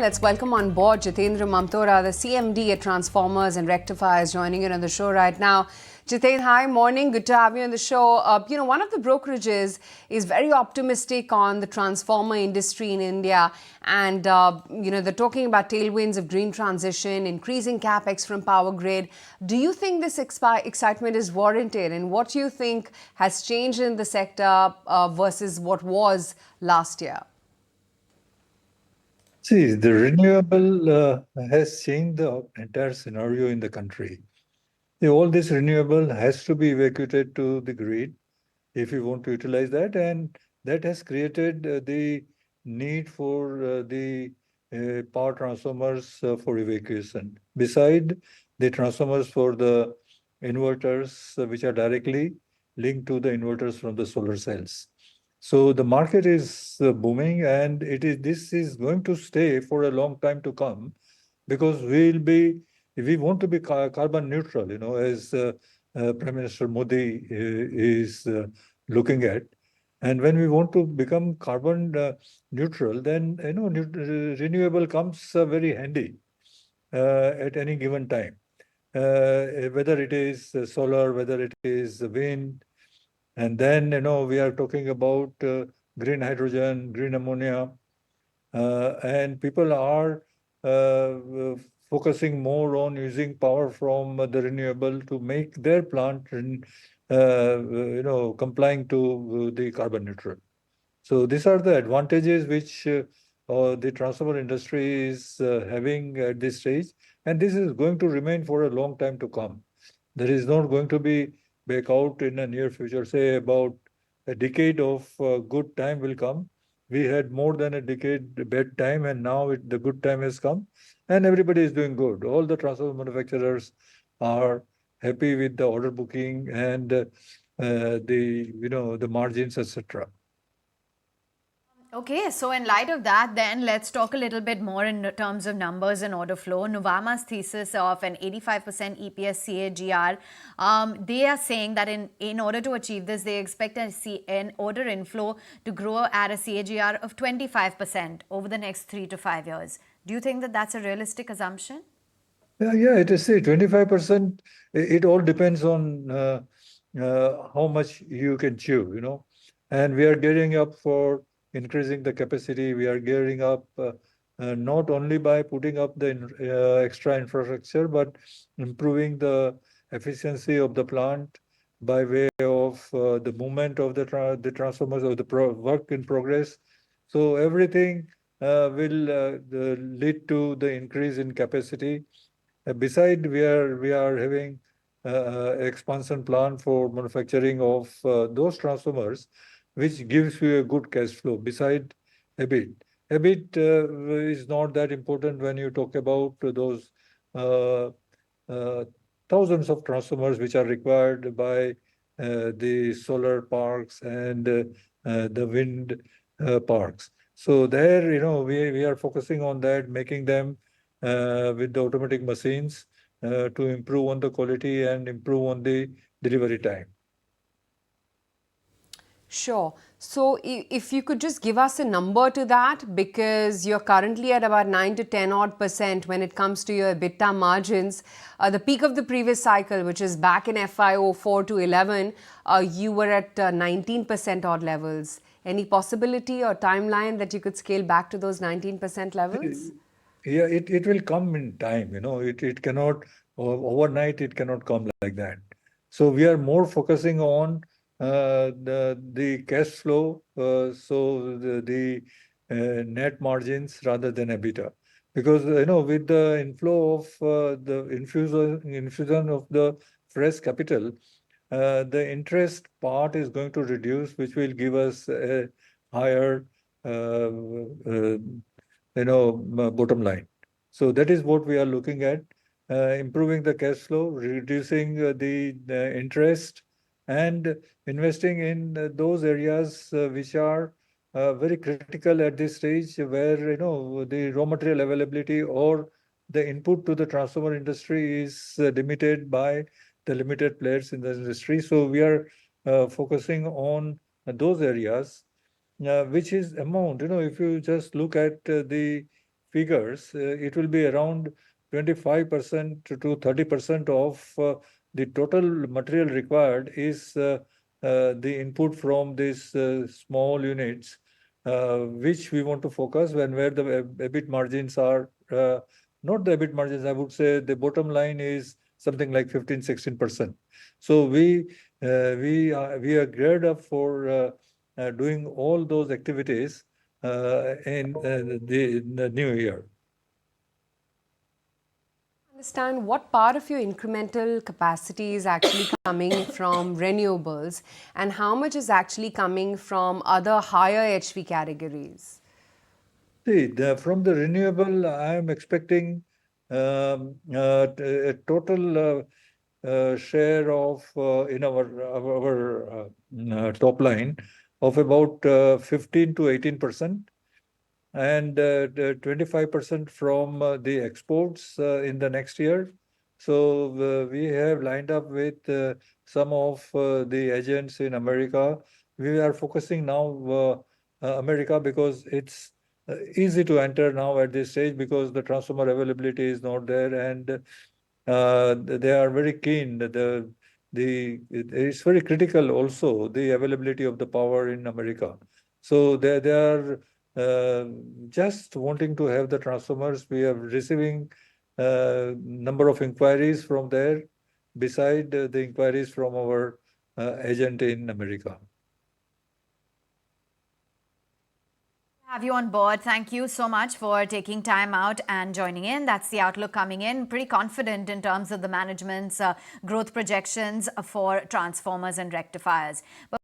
Let's welcome on board Jitendra Mamtora, the CMD at Transformers and Rectifiers, joining in on the show right now. Jitendra, hi, morning. Good to have you on the show. One of the brokerages is very optimistic on the transformer industry in India. And, they're talking about tailwinds of green transition, increasing Capex from power grid. Do you think this excitement is warranted? And what do you think has changed in the sector versus what was last year? See, the renewable has changed the entire scenario in the country. All this renewable has to be evacuated to the grid if you want to utilize that, and that has created the need for the power transformers for evacuation. Beside the transformers for the inverters, which are directly linked to the inverters from the solar cells. So the market is booming, and this is going to stay for a long time to come, because we want to be carbon neutral, as Prime Minister Modi is looking at. And when we want to become carbon neutral, then renewable comes very handy at any given time. Whether it is solar, whether it is wind, and then, we are talking about green hydrogen, green ammonia, and people are focusing more on using power from the renewable to make their plant, complying to the carbon neutral. So these are the advantages which the transformer industry is having at this stage, and this is going to remain for a long time to come. There is not going to be back out in the near future. Say about a decade of good time will come. We had more than a decade bad time, and now the good time has come, and everybody is doing good. All the transformer manufacturers are happy with the order booking and the margins, etc. Okay, so in light of that, then let's talk a little bit more in terms of numbers and order flow. Nuvama's thesis of an 85% EPS CAGR, they are saying that in order to achieve this, they expect an order inflow to grow at a CAGR of 25% over the next 3 to 5 years. Do you think that that's a realistic assumption? Yeah, it is. See, 25%, it all depends on how much you can chew. And we are gearing up for increasing the capacity. We are gearing up not only by putting up the extra infrastructure, but improving the efficiency of the plant by way of the movement of the transformers, of the work in progress. So everything will lead to the increase in capacity. Beside, we are having expansion plan for manufacturing of those transformers, which gives you a good cash flow. Beside EBIT, EBIT is not that important when you talk about those uh, uh, thousands of transformers which are required by the solar parks and the wind parks. So there, we are focusing on that, making them with the automatic machines to improve on the quality and improve on the delivery time. Sure. So if you could just give us a number to that, because you're currently at about 9 to 10 odd % when it comes to your EBITDA margins. The peak of the previous cycle, which is back in FY04 to 11, you were at 19% odd levels. Any possibility or timeline that you could scale back to those 19% levels? Yeah, it will come in time. It cannot overnight. It cannot come like that. So we are more focusing on the cash flow, so the net margins rather than EBITDA, because with the inflow of the infusion of the fresh capital, the interest part is going to reduce, which will give us a higher bottom line. So that is what we are looking at, improving the cash flow, reducing the interest, and investing in those areas which are very critical at this stage, where the raw material availability or the input to the transformer industry is limited by the limited players in the industry. So we are focusing on those areas, which is amount. If you just look at the figures, it will be around 25% to 30% of the total material required is the input from these small units, which we want to focus when where the EBIT margins are not the EBIT margins, I would say the bottom line is something like 15-16%. So we are geared up for doing all those activities in the new year. Understand what part of your incremental capacity is actually coming from renewables and how much is actually coming from other higher HV categories? See, from the renewable, I am expecting a total share of in our top line of about 15 to 18%, and 25% from the exports in the next year. So we have lined up with some of the agents in America. We are focusing now America because it's easy to enter now at this stage because the transformer availability is not there, and they are very keen. It's very critical also the availability of the power in America. So they are just wanting to have the transformers. We are receiving number of inquiries from there, beside the inquiries from our agent in America. Have you on board. Thank you so much for taking time out and joining in. That's the outlook coming in. Pretty confident in terms of the management's growth projections for transformers and rectifiers. But